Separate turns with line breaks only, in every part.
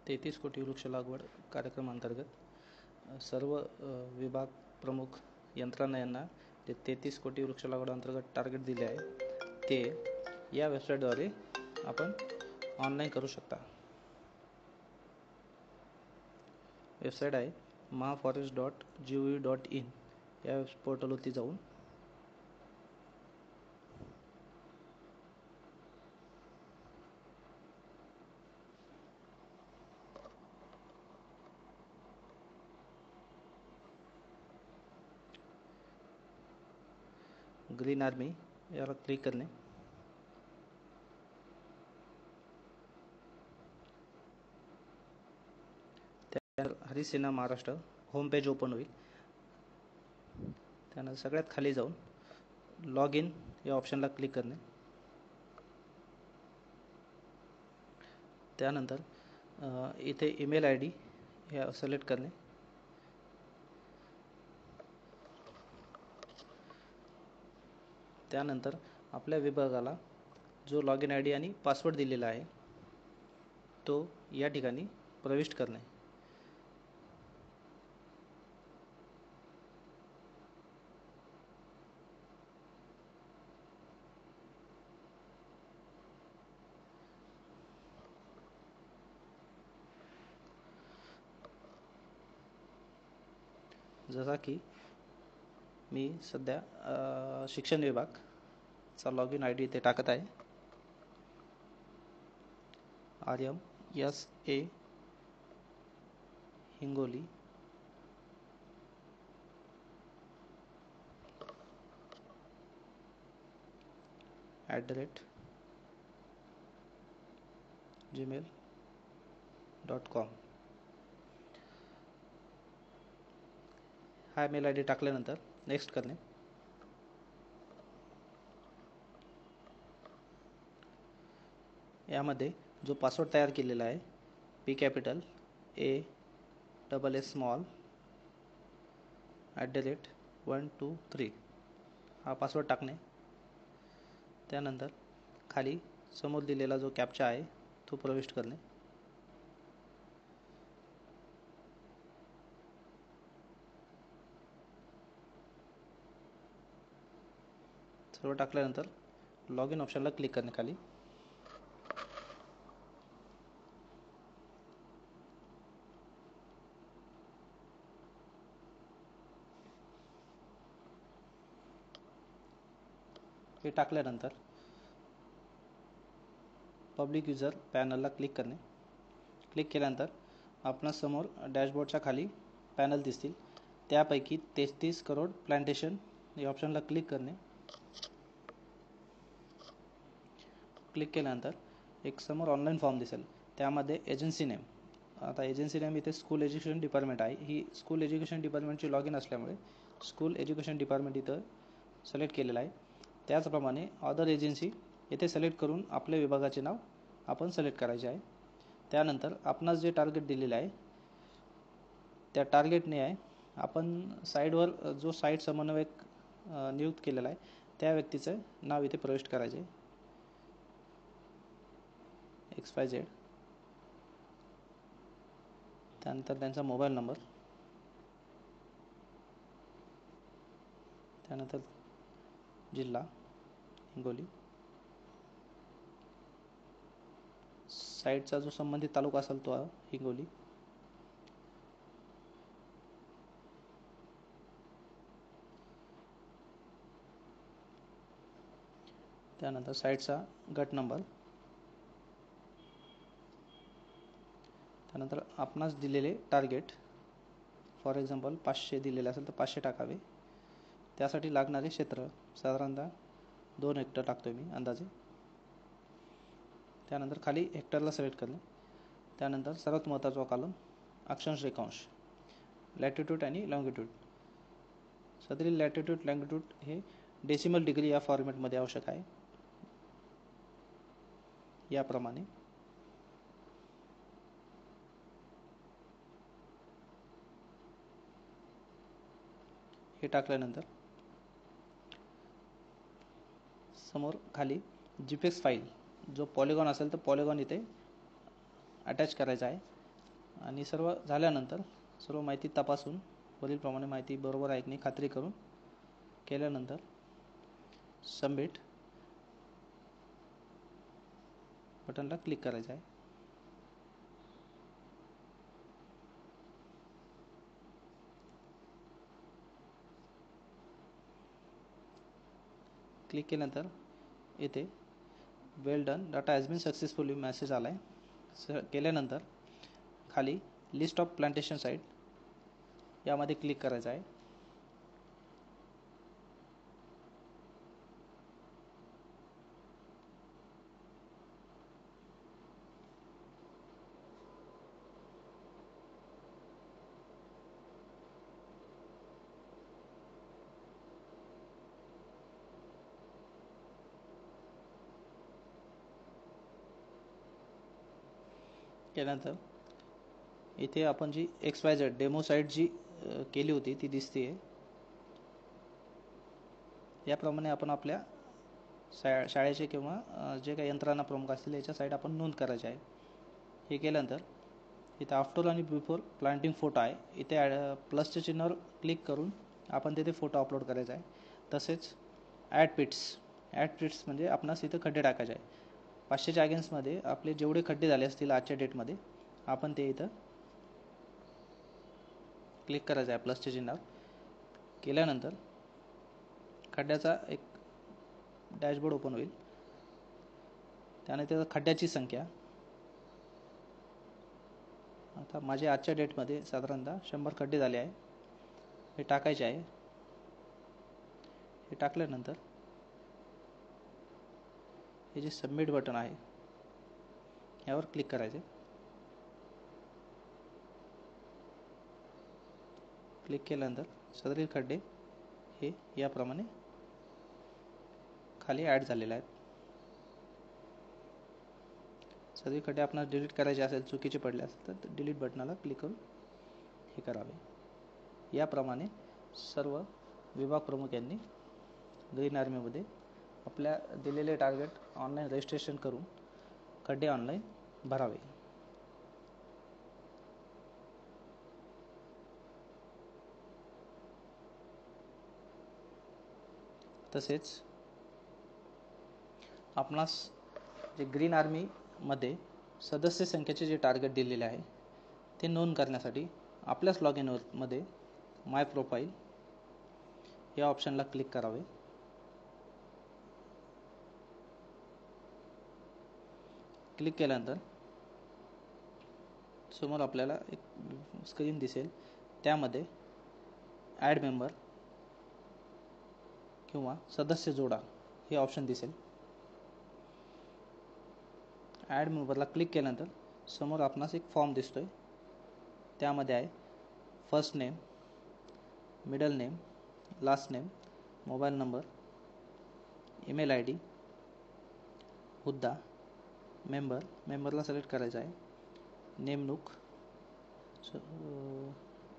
33 कोटी वृक्ष लागवड कार्यक्रमांतर्गत सर्व विभाग प्रमुख यंत्रणा यांना जे 33 कोटी वृक्ष लागवड अंतर्गत टार्गेट दिले आहे ते या वेबसाईटद्वारे आपण ऑनलाईन करू शकता. वेबसाईट आहे mahaforest.gov.in. या पोर्टलवरती जाऊन ग्रीन आर्मी याला क्लिक करणे. त्यानंतर Harisena Maharashtra home page open होईल. त्यानंतर सगळ्यात खाली जाऊन लॉग इन या ऑप्शनला क्लिक करणे. त्यानंतर इथे ईमेल आय डी हे सिलेक्ट करणे. त्यानंतर आपल्या विभागाला जो लॉग इन आय डी आणि पासवर्ड दिलेला आहे तो या ठिकाणी प्रविष्ट करणे. जसा की मी सध्या शिक्षण विभागचा लॉग इन आय डी इथे टाकत आहे. RMSA हिंगोली @gmail.com हा मेल आय डी टाकल्यानंतर नेक्स्ट करणे. यामध्ये जो पासवर्ड तयार केलेला आहे P कॅपिटल A स्मॉल @123 हा पासवर्ड टाकणे. त्यानंतर खाली समोर दिलेला जो कॅप्चा आहे तो प्रविष्ट करणे. सर्व टाकल्यानंतर लॉग इन ऑप्शनला क्लिक करणे. खाली हे टाकल्यानंतर पब्लिक युजर पॅनलला क्लिक करणे. क्लिक केल्यानंतर आपणास समोर डॅशबोर्डच्या खाली पॅनल दिसतील. त्यापैकी 33 करोड प्लांटेशन या ऑप्शनला क्लिक करणे. क्लिक केल्यानंतर एक समोर ऑनलाईन फॉर्म दिसेल. त्यामध्ये एजन्सी नेम, आता एजन्सी नेम इथे स्कूल एज्युकेशन डिपार्टमेंट आहे. ही स्कूल एज्युकेशन डिपार्टमेंटची लॉग इन असल्यामुळे स्कूल एज्युकेशन डिपार्टमेंट इथं सिलेक्ट केलेलं आहे. त्याचप्रमाणे अदर एजन्सी येथे सिलेक्ट करून आपल्या विभागाचे नाव आपण सिलेक्ट करायचे आहे. त्यानंतर आपणास जे टार्गेट दिलेले आहे त्या टार्गेटने आहे आपण साईडवर जो साईट समन्वयक नियुक्त केलेला आहे त्या व्यक्तीचं नाव इथे प्रविष्ट करायचे XYZ. त्यानंतर त्यांचा मोबाईल नंबर, त्यानंतर जिल्हा हिंगोली, साईटचा जो संबंधित तालुका असेल तो हिंगोली, त्यानंतर साईटचा गट नंबर, त्यानंतर आपणास दिलेले टार्गेट, फॉर एक्झाम्पल 500 दिलेले असेल तर 500 टाकावे. त्यासाठी लागणारे क्षेत्र साधारणतः 2 हेक्टर टाकतोय मी अंदाजे. त्यानंतर खाली हेक्टरला सिलेक्ट करणे. त्यानंतर सर्वात महत्त्वाचा कॉलम अक्षांश रेखांश, लॅटिट्यूड आणि लॉंगिट्यूड. सदरील लॅटिट्यूड लॉंगिट्यूड हे डेसिमल डिग्री या फॉर्मॅटमध्ये आवश्यक आहे. याप्रमाणे हे टाकल्यानंतर समोर खाली GPX फाईल जो पॉलिगॉन असेल तर पॉलिगॉन इथे अटॅच करायचा आहे. आणि सर्व झाल्यानंतर सर्व माहिती तपासून वरीलप्रमाणे माहिती बरोबर आहे की नाही खात्री करून केल्यानंतर सबमिट बटनला क्लिक करायचं आहे. क्लिक केल्यानंतर येथे well done, data has been successfully message आला आहे. केल्यानंतर खाली लिस्ट ऑफ प्लांटेशन साईट यामध्ये क्लिक करायचं आहे. केल्यानंतर इथे आपण जी XYZ डेमो साईट जी केली होती ती दिसते. याप्रमाणे आपण आपल्या शाळेचे किंवा जे काही यंत्रणा प्रमुख असतील याच्या साईट आपण नोंद करायची आहे. हे केल्यानंतर इथे आफ्टर आणि बिफोर प्लांटिंग फोटो आहे. इथे प्लसच्या चिन्हावर क्लिक करून आपण तिथे फोटो अपलोड करायचा आहे. तसेच ॲड पिट्स म्हणजे आपणास इथं खड्डे टाकायचे आहे. 500च्या अगेन्स्टमध्ये आपले जेवढे खड्डे झाले असतील आजच्या डेटमध्ये आपण ते इथं क्लिक करायचं आहे प्लसच्या चिन्हावर. केल्यानंतर खड्ड्याचा एक डॅशबोर्ड ओपन होईल. त्याने त्याचा खड्ड्याची संख्या आता माझे आजच्या डेटमध्ये साधारणतः 100 खड्डे झाले आहे. हे टाकायचे आहे. हे टाकल्यानंतर हे जे सबमिट बटन आहे यावर क्लिक करायचे. क्लिक केल्यानंतर सदरील खड्डे हे याप्रमाणे खाली ॲड झालेले आहेत. सदरील खड्डे आपणास डिलीट करायचे असेल, चुकीचे पडले असेल तर डिलीट बटनाला क्लिक करून हे करावे. याप्रमाणे सर्व विभाग प्रमुख यांनी ग्रीन आर्मीमध्ये आपल्या दिलेले टार्गेट ऑनलाईन रजिस्ट्रेशन करून खड्डे ऑनलाईन भरावे. तसेच आपणास जे ग्रीन आर्मीमध्ये सदस्य संख्येचे जे टार्गेट दिलेले आहे ते नोंद करण्यासाठी आपल्याच लॉग इनमध्ये माय प्रोफाईल या ऑप्शनला क्लिक करावे. क्लिक केल्यानंतर समोर आपल्याला एक स्क्रीन दिसेल. त्यामध्ये ॲड मेंबर किंवा सदस्य जोडा हे ऑप्शन दिसेल. ॲड मेंबरला क्लिक केल्यानंतर समोर आपणास एक फॉर्म दिसतोय. त्यामध्ये आहे first name, middle name, last name, mobile number, email ID, हुद्दा, मेंबरला सिलेक्ट करायचा आहे, नेमणूक,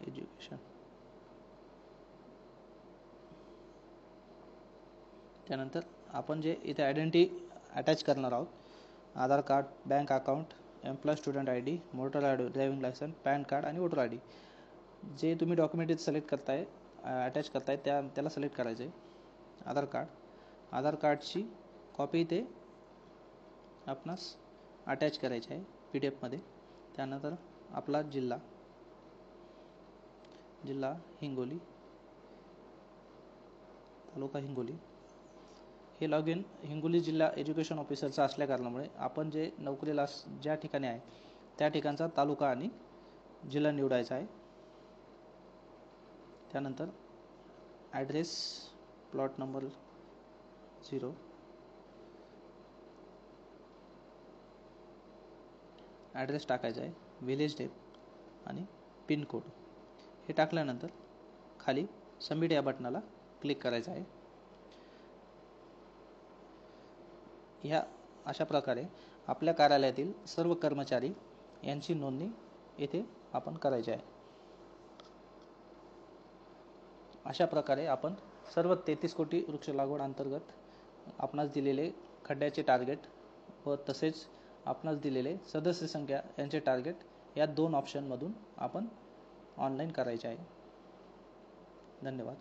एज्युकेशन. त्यानंतर आपण जे इथे आयडेंटिटी अटॅच करणार आहोत, Aadhaar card, bank account, employ student ID, motor driving licence, PAN card आणि वोटर ID जे तुम्ही डॉक्युमेंट इथे सिलेक्ट करताय, अटॅच करताय त्याला सिलेक्ट करायचं आहे. आधार कार्डची कॉपी इथे आपणास अटॅच करायची आहे PDF मध्ये. त्यानंतर आपला जिल्हा हिंगोली, तालुका हिंगोली. हे लॉग इन हिंगोली जिल्हा एज्युकेशन ऑफिसरचा असल्या कारणामुळे आपण जे नोकरीला ज्या ठिकाणी आहे त्या ठिकाणचा तालुका आणि जिल्हा निवडायचा आहे. त्यानंतर ॲड्रेस, प्लॉट नंबर 0, ॲड्रेस टाकायचा आहे, विलेज नेम आणि पिनकोड. हे टाकल्यानंतर खाली सबमिट या बटनाला क्लिक करायचं आहे. ह्या अशा प्रकारे आपल्या कार्यालयातील सर्व कर्मचारी यांची नोंदणी येथे आपण करायची आहे. अशा प्रकारे आपण सर्व 33 कोटी वृक्ष लागवड अंतर्गत आपणास दिलेले खड्ड्याचे टार्गेट व तसेच आपणास दिलेले सदस्य संख्या यांचे टार्गेट या 2 ऑप्शनमधून आपण ऑनलाईन करायचे आहे. धन्यवाद.